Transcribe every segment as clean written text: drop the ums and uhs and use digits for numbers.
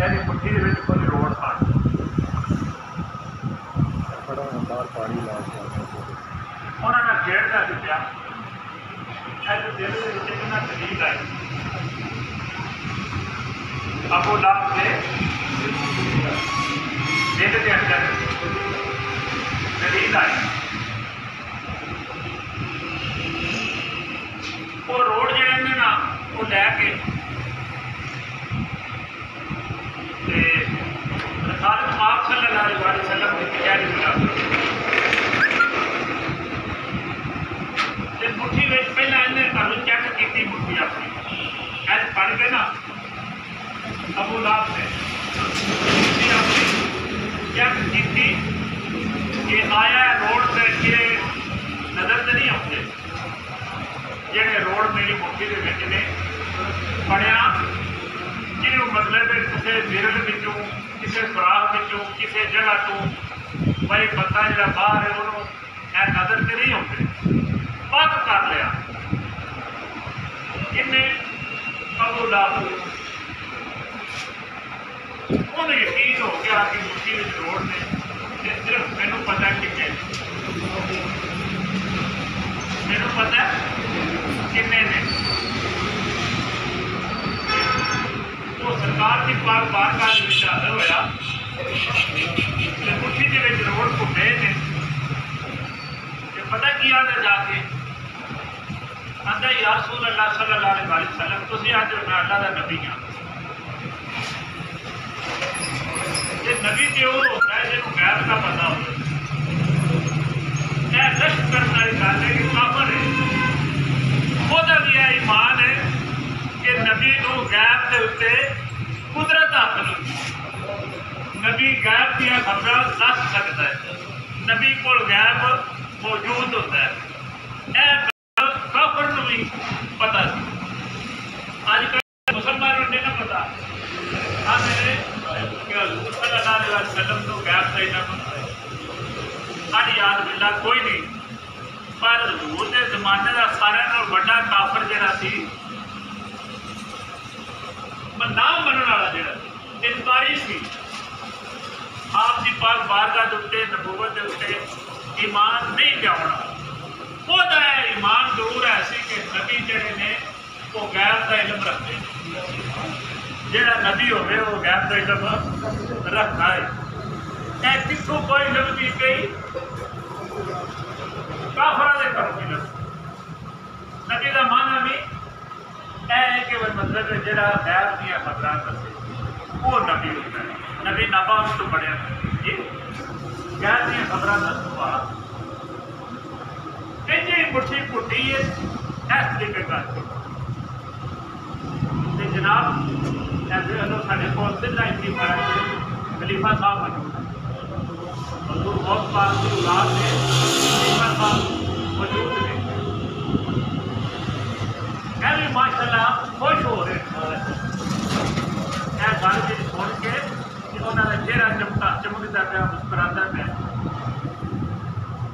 ਇਹਦੀ ਮੁੱਠੀ ਦੇ ਵਿੱਚ ਕੋਈ ਰੋਡ ਸਨ। ਉਹਨਾਂ ਨਾਲ ਖੇਡਦਾ ਸੀ ਪਿਆ। ਇਹਦੇ ਦਿਲ ਦੇ ਵਿੱਚ ਕਿੰਨਾ ਤਕਲੀਫ ਆਈ। ਅਬੂ ਲਾਹਬ ਦੇ ਦਿਲ ਦੇ ਅੰਦਰ ਤਕਲੀਫ ਆਈ। वो रोड ਜਿਹੜੇ ਨੇ ਨਾ ਉਹ ਲੈ ਕੇ ਤੇ ਰਸਾਲਤ ਪਾਕ ਸੱਲੱਲਾਹੁ ਅਲੈहि ਵਸੱਲਮ ਦੀ ਤਿਆਰੀ ਕਰਾ ਤੇ ਮੁੱਠੀ ਵਿੱਚ ਪਹਿਲਾਂ ਇਹਨੇ ਘਰੋਂ ਚੈੱਕ ਕੀਤੀ ਮੁੱਠੀ ਆਪਣੀ ਐਸ ਫੜ ਕੇ ਨਾ ਅਬੂ ਲਾਹਬ ਨੇ ਮੁੱਠੀ ਆਪਣੀ ਚੈੱਕ ਕੀਤੀ ਕਿ ਆਇਆ रोड ਤੇ ਕਿ ਨਜ਼ਰ ਤੇ ਨਹੀਂ ਆਉਂਦੇ ਜਿਹੜੇ रोड मेरी मुट्ठी के विच ने फड़िया जिन्हों मतलब किसी विरल विचों किसी सुराख विचों किसी जगह तो भाई बंदा जो बाहर है उन्होंने नज़र से नहीं आते पक कर लिया। इन्हें अबू लाहब उन्हें यकीन हो गया कि मुट्ठी में रोड ने सिर्फ मैनू पता कितने मैनू पता किन्ने ने तो सरकार की पाक बारगाह में हाजिर होया मुट्ठी के विच रोड घुमे ने पता की आदे जाके आंदा या रसूल अल्लाह सल्लल्लाहु अलैहि वसल्लम तुसीं अज मैं अल्लाह दा नबी हाँ। ये नबी तो वो होता है जिन्होंने गैब का पता होता है। दश्त करने वाली गल है कि काफर है ਉਹਦਾ ਵੀ ਇਹ ईमान है कि नबी ਨੂੰ गैब के उत्ते कुदरत हासिल होती। नबी गैब दियां खबरां दस सकता है। नबी को गैब मौजूद होता है। काफर को भी पता सी। अजकल मुसलमानों ने ना पता हज़रत सल्लल्लाहु अलैहि वसल्लम को गैब का इल्म होता है। साड़ी याद बिल्ला कोई नहीं पर हजूर के जमाने का सारे बड़ा काफर जरा नाम मनने वाला जरा इनकारी सी आप की पाक बारगाह के उत्ते नबूवत के उत्ते ईमान नहीं पियाना वह ईमान जरूर है कि नबी जड़े ने वो गैब का इलम रखते जड़ा नबी होवे वो गैब का इलम रखता है। कितों कोई इलम दी गई काफरा दे करो इलम नबी का माना भी है कि मतलब जरा गैब दियां खबरां दसे वो नबी होता है। नबी नबा तो बढ़िया जी गैब दियां खबरां दसवा इंजी मुट्ठी पुट्टी है इस तरीके का जनाब साढ़े को सिद्धा इतनी खलीफा साहब मौजूद है हजूर बहुत पाक की औलाद ने खलीफा साहब मौजूद ने भी माशाल्लाह खुश हो रहे गल जी सुन के उन्होंने चेहरा चमकता पाया मुस्कुराता पाया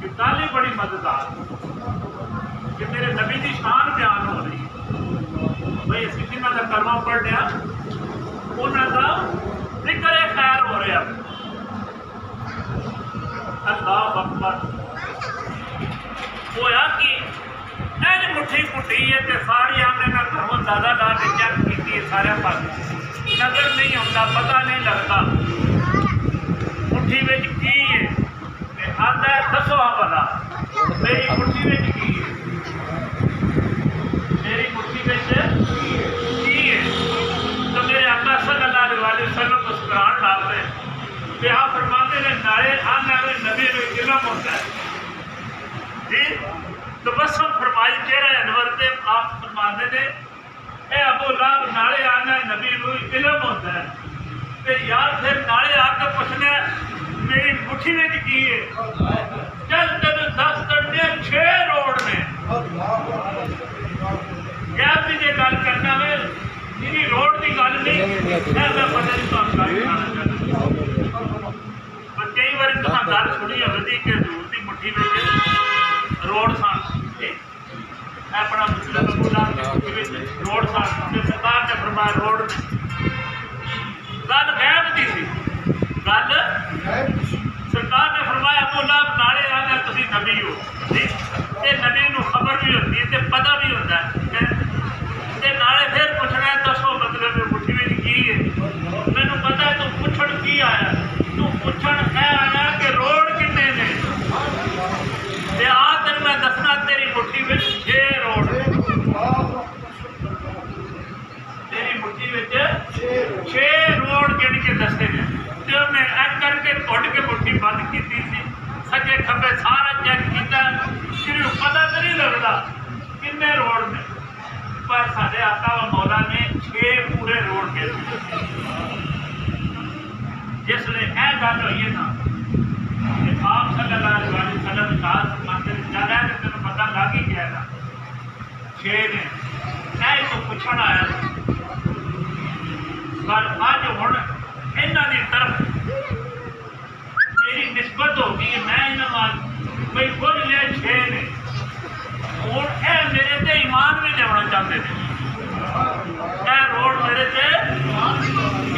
कि गल ही बड़ी मददगार कि मेरे नबी की शान बयान हो रही है भाई असी जिन्हों का कलमा पढ़ लिया उन्होंने जिक्र खैर हो रहा अल्लाह अकबर होया कि एज मुट्ठी पुट्टी है तो सारी हमने ना घरों दादा ला के चेक की सारे पास नजर नहीं आता पता नहीं लगता मुट्ठी में की है आता है दसो हाँ पता मेरी मुट्ठी में की है मेरी मुट्ठी में की है तो मेरे आका सल्लल्लाहु अलैहि वसल्लम मुस्कुरान डाल रहे कि आप फरमाते ने नारे आने वाले नबी में इल्म होता है जी तो बस हम फरमाई चेहरा अनवर से आप फरमाते ने अबू लाहब नाले आना नबी को इल्म होता है तो यार फिर नाले आकर पूछना मेरी मुट्ठी में की है चल तेन 10 करने 6 रोड ने क्या भी जो गल करना है मेरी रोड की गल नहीं मैं पता नहीं तुम गल पर कई बार तुम गल सुनी होगी कि हजूर की मुट्ठी में रोड सन अपना मतलब रोड सन सरकार ने फरमाया रोड गल नबी हो ते नबी नूं खबर भी होती है ते पता भी होता है ते नाले फिर पूछना दसो मतलब मुट्ठी में की है मैनू पता है तू पुछण की आया तू पुछण ऐ आया कि रोड किन्ने ने ते आ तेन मैं दसना तेरी मुट्ठी में 6 रोड तेरी मुट्ठी में 6 रोड गिन के दसे ने ते उन्हें ऐ करके घुट के मुट्ठी बंद की थी सजे खब्बे सारा चेक किया सिर्फ पता तो नहीं लगता किन्ने रोड ने पर साढ़े आका व मौला ने 6 पूरे रोड के जिसने यह गल हुई है ना कि आप सल्लल्लाहु अलैहि वसल्लम साथ मंदिर चल रहा है तो तेन पता लग ही गया ना 6 ने ऐ तो पूछण आया पर अज हुण इन्हां दी तरफ मेरी निस्बत हो गई मैं इन्हें भाई कुछ लिया 6 ने हूँ ए मेरे से ईमान भी लिया चाहते हैं रोड मेरे से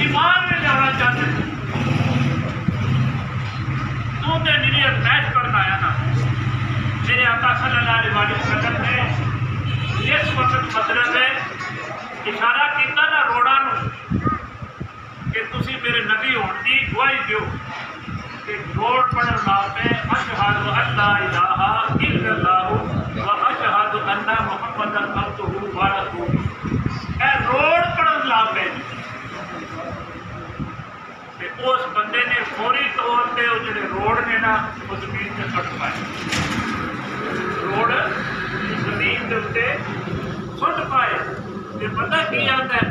ईमान भी लिया चाहते हैं तू तो मेरी अरदास करना आया ना मेरे आका सल्लल्लाहु अलैहि वसल्लम ने इस वक्त मतलब है इशारा किया ना रोड़ा कि तुसी मेरे नबी होने की गवाही दो रोड पढ़न नाते अशहदु अल्ला इलाहा इल्लल्लाहु व अशहदु अन्ना मुहम्मदन अब्दुहु व रसूलुहु ए रोड पढ़न नाते ते उस बंदे ने फौरी तौर पे वो जो रोड ने ना वो जमीन से सुट पाए रोड जमीन के उत्ते सुट पाए ते पता की आता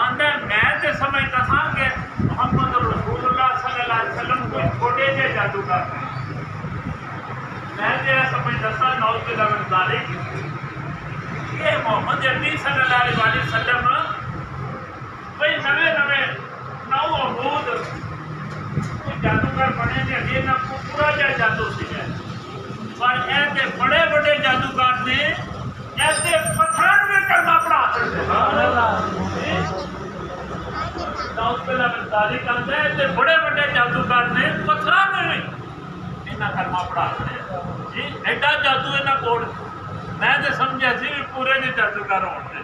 आंदा मैं तो समझता था कि मोहम्मद रसूलुल्लाह सल्लल्लाहु अलैहि वसल्लम कोई छोटे जे जादूगर है मैं जो समझता था नौज के दालिक ये मोहम्मद अरबी सल्लल्लाहु अलैहि वसल्लम भाई नवे नवे नौ अबूद जादूगर बने थे अभी ना पूरा जहा जादू सी पर ऐसे बड़े बड़े जादूगर ने ऐसे पत्थर में करना पड़ा बड़े बड़े जादूगर ने पत्थर में इन्ना करना पड़ा जी एडा जादू इन्हों को मैं तो समझा सी भी पूरे ने जादूगर होने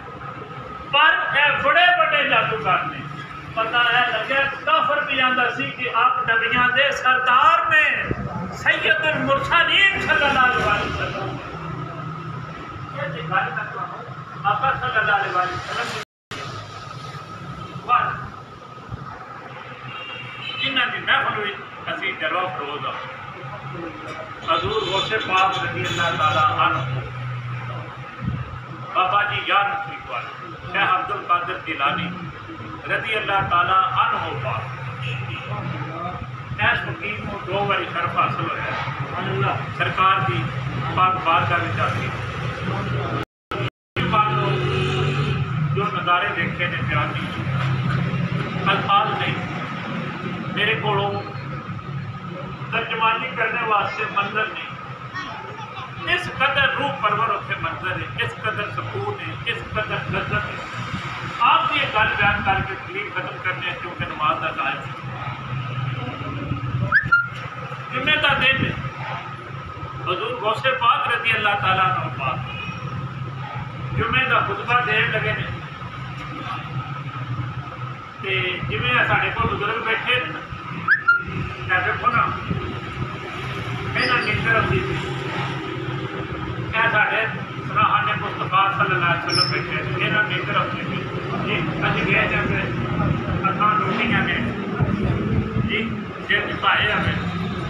पर यह बड़े बड़े जादूगर ने पता है लगे काफर भी आता सी कि आप नबियां दे सरदार ने सैयदुल मुरसलीन सल्लल्लाहु अलैहि वसल्लम आका सल्लल्लाहु अलैहि वसल्लम जिन्हां दी महफिल हुई असीं जलवा फरोज हजूर गौसे पाक रज़ी अल्लाह ताला अन्हु बाबा जी यार नसीब वाले शेख अब्दुल कादिर जिलानी रज़ी अल्लाह ताला अन्हु पाक ऐस फकीर को 2 बारी शरफ हासिल होया सरकार की पाक बारगाह विच आके जो नज़ारे देखे ने बयान नहीं अल्फाज नहीं मेरे को तर्जमानी करने वास्ते मंजर नहीं इस कदर रूह परवर उत्थे मंजर है इस कदर सुकून है इस कदर लज्जत है आप ये गल बयान करके तकलीफ खत्म करने क्योंकि नमाज का टाइम जुम्मे का दिन है हजूर गौसे पाक रज़ी अल्लाह ताला अन्हु पाक जुम्मे का खुतबा देन लगे ने ते जिवें साडे कोल बुजुर्ग बैठे देखो ना इन्हां नींदर आउंदी सी साढ़े सराहाने मुस्तफा सल्लल्लाहु अलैहि वसल्लम बैठे इन्हां नींदर आउंदी सी जी असीं गए जाके असां रोटियां ने जी जे पाए हमें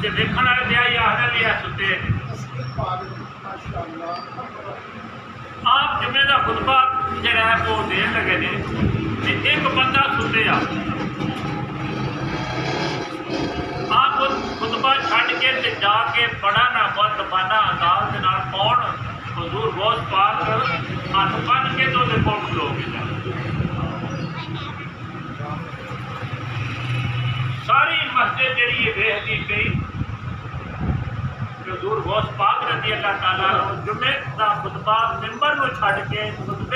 जे देखण वाले ब्याह आखदे भी है सुते आप जुम्मे का खुतबा जरा है वो देन लगे ने एक बंदा सुते आप खुतबा छड़ के जाके बड़ा ना बदबाना अंदाज के नाल कौन हजूर गौस पाक हाथ बन के तो कोल खलोगे सारी मस्जिद जी बेहदी गई हजूर गौस पाक रज़ी अल्लाह ताला जुम्मे का खुतबा मिंबर में छड़ के खुतबे